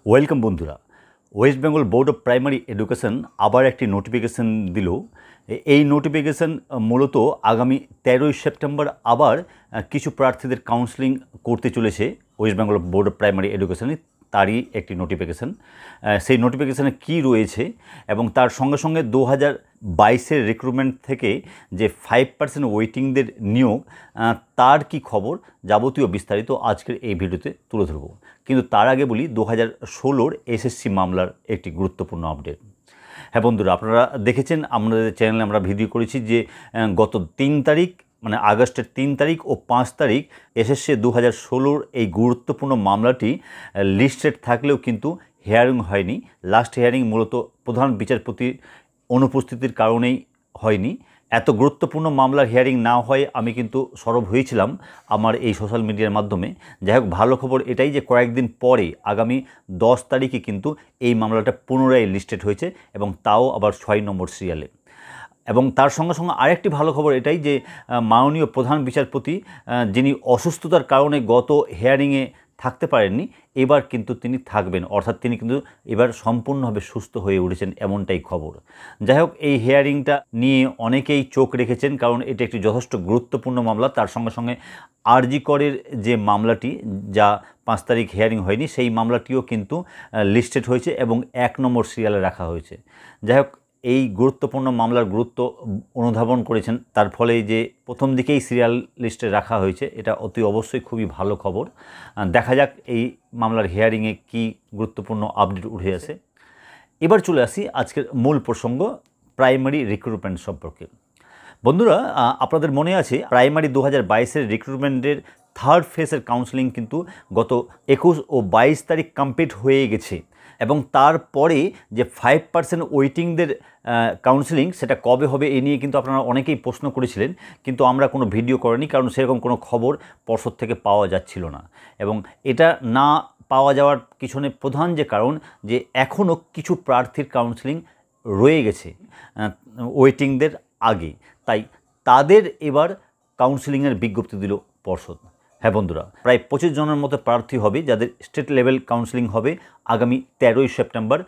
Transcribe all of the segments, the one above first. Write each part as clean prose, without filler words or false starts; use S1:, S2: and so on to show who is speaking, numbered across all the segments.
S1: Welcome বন্ধুরা। West Bengal board of primary education আবার একটি নোটিফিকেশান দিল। এই নোটিফিকেশান মূলত আগামী 13ই সেপ্টেম্বর আবার কিছু প্রার্থীদের কাউন্সেলিং করতে চলেছে West Bengal board of primary এডুকেশনে, তারই একটি নোটিফিকেশান। সেই নোটিফিকেশানে কী রয়েছে এবং তার সঙ্গে সঙ্গে 2022-এর রিক্রুটমেন্ট থেকে যে 5% ওয়েটিংদের নিয়োগ, তার কি খবর, যাবতীয় বিস্তারিত আজকের এই ভিডিওতে তুলে ধরব। কিন্তু তার আগে বলি 2016-র এসএসসি মামলার একটি গুরুত্বপূর্ণ আপডেট। হ্যাঁ বন্ধুরা, আপনারা দেখেছেন আমাদের চ্যানেলে আমরা ভিডিও করেছি যে গত 3 তারিখ মানে আগস্টের 3 তারিখ ও 5 তারিখ এসএসসি 2016-র এই গুরুত্বপূর্ণ মামলাটি লিস্টেড থাকলেও কিন্তু হিয়ারিং হয়নি। লাস্ট হিয়ারিং মূলত প্রধান বিচারপতির অনুপস্থিতির কারণেই হয়নি। এত গুরুত্বপূর্ণ মামলার হিয়ারিং না হয় আমি কিন্তু সরব হয়েছিলাম আমার এই সোশ্যাল মিডিয়ার মাধ্যমে। যাই হোক, ভালো খবর এটাই যে কয়েকদিন পরে আগামী 10 তারিখে কিন্তু এই মামলাটা পুনরায় লিস্টেড হয়েছে এবং তাও আবার 6 নম্বর সিরিয়ালে। এবং তার সঙ্গে সঙ্গে আরেকটি ভালো খবর এটাই যে মাননীয় প্রধান বিচারপতি, যিনি অসুস্থতার কারণে গত হিয়ারিংয়ে থাকতে পারেননি, এবার কিন্তু তিনি থাকবেন, অর্থাৎ তিনি কিন্তু এবার সম্পূর্ণভাবে সুস্থ হয়ে উঠেছেন, এমনটাই খবর। যাই হোক, এই হিয়ারিংটা নিয়ে অনেকেই চোখ রেখেছেন, কারণ এটি একটি যথেষ্ট গুরুত্বপূর্ণ মামলা। তার সঙ্গে সঙ্গে আরজি করের যে মামলাটি, যা 5 তারিখ হিয়ারিং হয়নি, সেই মামলাটিও কিন্তু লিস্টেড হয়েছে এবং 1 নম্বর সিরিয়ালে রাখা হয়েছে। যাই হোক, এই গুরুত্বপূর্ণ মামলার গুরুত্ব অনুধাবন করেছেন, তার ফলে যে প্রথম দিকেই সিরিয়াল লিস্টে রাখা হয়েছে, এটা অতি অবশ্যই খুবই ভালো খবর। দেখা যাক এই মামলার হিয়ারিংয়ে কি গুরুত্বপূর্ণ আপডেট উঠে আসে। এবার চলে আসি আজকের মূল প্রসঙ্গ, প্রাইমারি রিক্রুটমেন্ট সম্পর্কে। বন্ধুরা, আপনাদের মনে আছে প্রাইমারি 2022-এর রিক্রুটমেন্টের থার্ড ফেজের কাউন্সেলিং কিন্তু গত 21 ও 22 তারিখ কমপ্লিট হয়ে গেছে এবং তারপরে যে 5% ওয়েটিংদের কাউন্সেলিং, সেটা কবে হবে এই নিয়ে কিন্তু আপনারা অনেকেই প্রশ্ন করেছিলেন, কিন্তু আমরা কোনো ভিডিও করিনি, কারণ সেরকম কোনো খবর পর্ষদ থেকে পাওয়া যাচ্ছিল না। এবং এটা না পাওয়া যাওয়ার পিছনে প্রধান যে কারণ, যে এখনও কিছু প্রার্থীর কাউন্সেলিং রয়ে গেছে ওয়েটিংদের আগে, তাই তাদের এবার কাউন্সেলিংয়ের বিজ্ঞপ্তি দিল পর্ষদ। হ্যাঁ বন্ধুরা, প্রায় 25 জনের মতো প্রার্থী হবে যাদের স্টেট লেভেল কাউন্সেলিং হবে আগামী 13ই সেপ্টেম্বর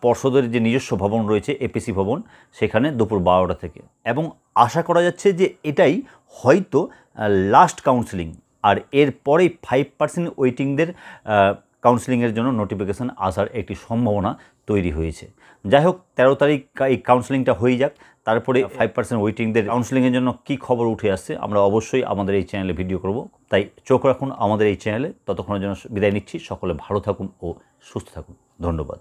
S1: পর্ষদের যে নিজস্ব ভবন রয়েছে এপিসি ভবন, সেখানে দুপুর 12টা থেকে। এবং আশা করা যাচ্ছে যে এটাই হয়তো লাস্ট কাউন্সেলিং, আর এরপরেই 5% ওয়েটিংদের কাউন্সেলিংয়ের জন্য নোটিফিকেশান আসার একটি সম্ভাবনা তৈরি হয়েছে। যাই হোক, 13 তারিখ এই কাউন্সেলিংটা হয়ে যাক, তারপরে 5% ওয়েটিংদের কাউন্সেলিংয়ের জন্য কী খবর উঠে আসছে আমরা অবশ্যই আমাদের এই চ্যানেলে ভিডিও করব। তাই চোখ রাখুন আমাদের এই চ্যানেলে। ততক্ষণের জন্য বিদায় নিচ্ছি। সকলে ভালো থাকুন ও সুস্থ থাকুন। ধন্যবাদ।